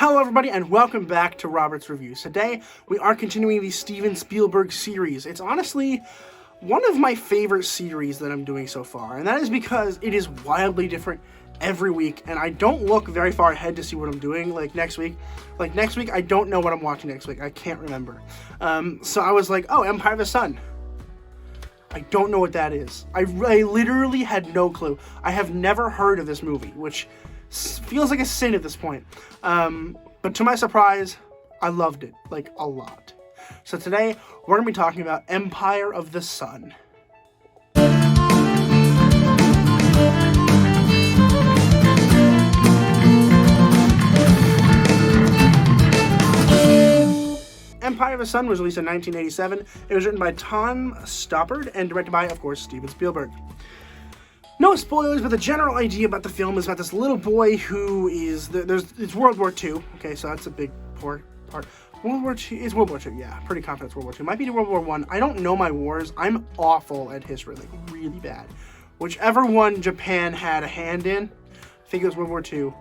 Hello everybody and welcome back to Robert's Reviews. Today we are continuing the Steven Spielberg series. It's honestly one of my favorite series that I'm doing so far, and that is because it is wildly different every week, and I don't look very far ahead to see what I'm doing next week. Next week I don't know what I'm watching next week. I can't remember. So I was like, oh, Empire of the Sun. I don't know what that is. I literally had no clue. I have never heard of this movie, which feels like a sin at this point. But to my surprise, I loved it, a lot. So today, we're going to be talking about Empire of the Sun. Empire of the Sun was released in 1987. It was written by Tom Stoppard and directed by, of course, Steven Spielberg. No spoilers, but the general idea about the film is about this little boy who is... It's World War II. Okay, so that's a big part. World War II... It's World War II, yeah. Pretty confident it's World War II. Might be World War I. I don't know my wars. I'm awful at history. Really bad. Whichever one Japan had a hand in, I think it was World War II.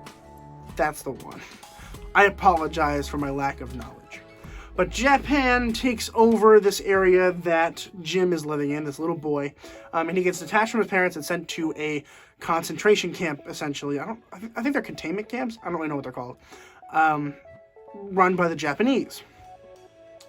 That's the one. I apologize for my lack of knowledge. But Japan takes over this area that Jim is living in, this little boy, and he gets detached from his parents and sent to a concentration camp, essentially. I think they're containment camps? I don't really know what they're called. Run by the Japanese.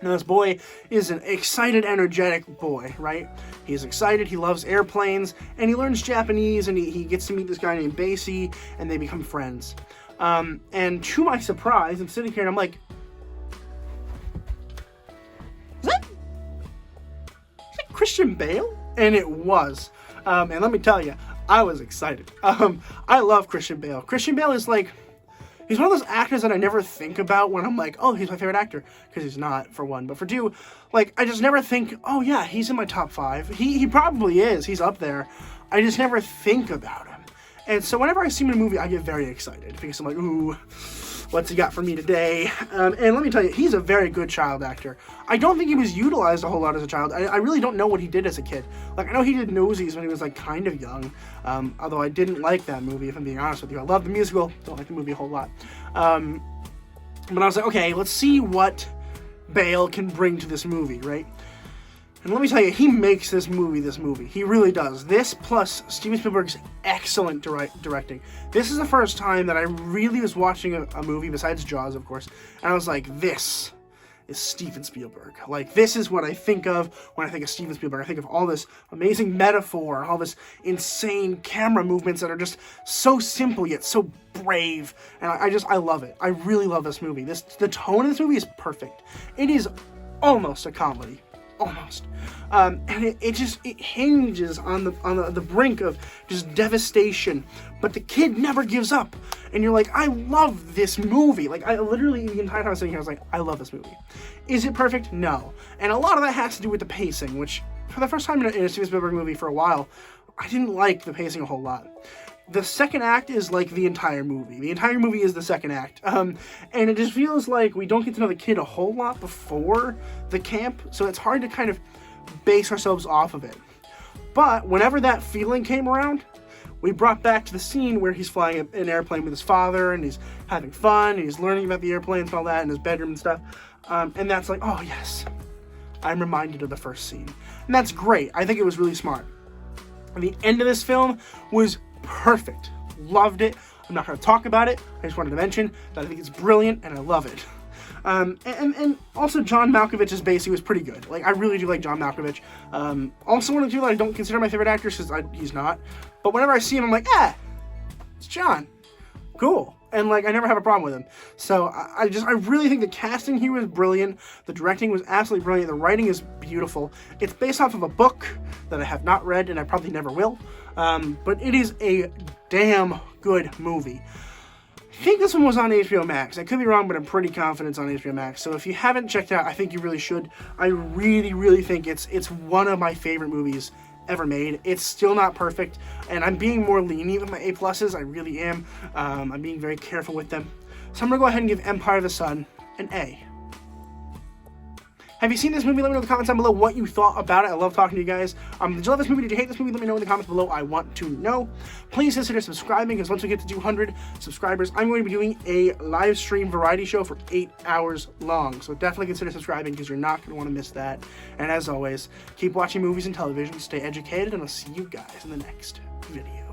Now, this boy is an excited, energetic boy, right? He's excited, he loves airplanes, and he learns Japanese, and he gets to meet this guy named Basie, and they become friends. And to my surprise, I'm sitting here and I'm like, Christian Bale? And it was. And let me tell you, I was excited. I love Christian Bale. Christian Bale is he's one of those actors that I never think about when I'm like, oh, he's my favorite actor. Because he's not, for one. But for two, I just never think, oh yeah, he's in my top 5. He probably is. He's up there. I just never think about him. And so whenever I see him in a movie, I get very excited. Because I'm like, ooh, what's he got for me today? And let me tell you, he's a very good child actor. I don't think he was utilized a whole lot as a child. I really don't know what he did as a kid. I know he did Nosies when he was, kind of young. Although I didn't like that movie, if I'm being honest with you. I love the musical, don't like the movie a whole lot. But I was like, okay, let's see what Bale can bring to this movie, right? And let me tell you, he makes this movie. He really does. This plus Steven Spielberg's excellent directing. This is the first time that I really was watching a movie, besides Jaws, of course, and I was like, this is Steven Spielberg. This is what I think of when I think of Steven Spielberg. I think of all this amazing metaphor, all this insane camera movements that are just so simple yet so brave. And I love it. I really love this movie. The tone of this movie is perfect. It is almost a comedy. Almost. And it hinges on the brink of just devastation, but the kid never gives up, and you're like, I love this movie. I literally, the entire time I was sitting here, I was like, I love this movie. Is it perfect? No. And a lot of that has to do with the pacing, which, for the first time in a Steven Spielberg movie for a while, I didn't like the pacing a whole lot. The second act is the entire movie. The entire movie is the second act. And it just feels like we don't get to know the kid a whole lot before the camp, so it's hard to kind of base ourselves off of it. But whenever that feeling came around, we brought back to the scene where he's flying an airplane with his father, and he's having fun, and he's learning about the airplanes and all that in his bedroom and stuff. And that's like, oh yes, I'm reminded of the first scene. And that's great. I think it was really smart. And the end of this film was perfect. Loved it. I'm not going to talk about it. I just wanted to mention that I think it's brilliant and I love it. And also John Malkovich's Basie was pretty good. I really do like John Malkovich. Also one of the two that I don't consider my favorite actors because he's not. But whenever I see him, I'm like, it's John. Cool. And I never have a problem with him. So I really think the casting here was brilliant. The directing was absolutely brilliant. The writing is beautiful. It's based off of a book that I have not read and I probably never will. But it is a damn good movie. I think this one was on HBO Max. I could be wrong, but I'm pretty confident it's on HBO Max. So if you haven't checked it out, I think you really should. I really, really think it's one of my favorite movies ever made. It's still not perfect, and I'm being more lenient with my A+. I really am. I'm being very careful with them. So I'm going to go ahead and give Empire of the Sun an A. Have you seen this movie? Let me know in the comments down below what you thought about it. I love talking to you guys. Did you love this movie? Did you hate this movie? Let me know in the comments below. I want to know. Please consider subscribing, because once we get to 200 subscribers, I'm going to be doing a live stream variety show for 8 hours long. So definitely consider subscribing, because you're not going to want to miss that. And as always, keep watching movies and television, stay educated, and I'll see you guys in the next video.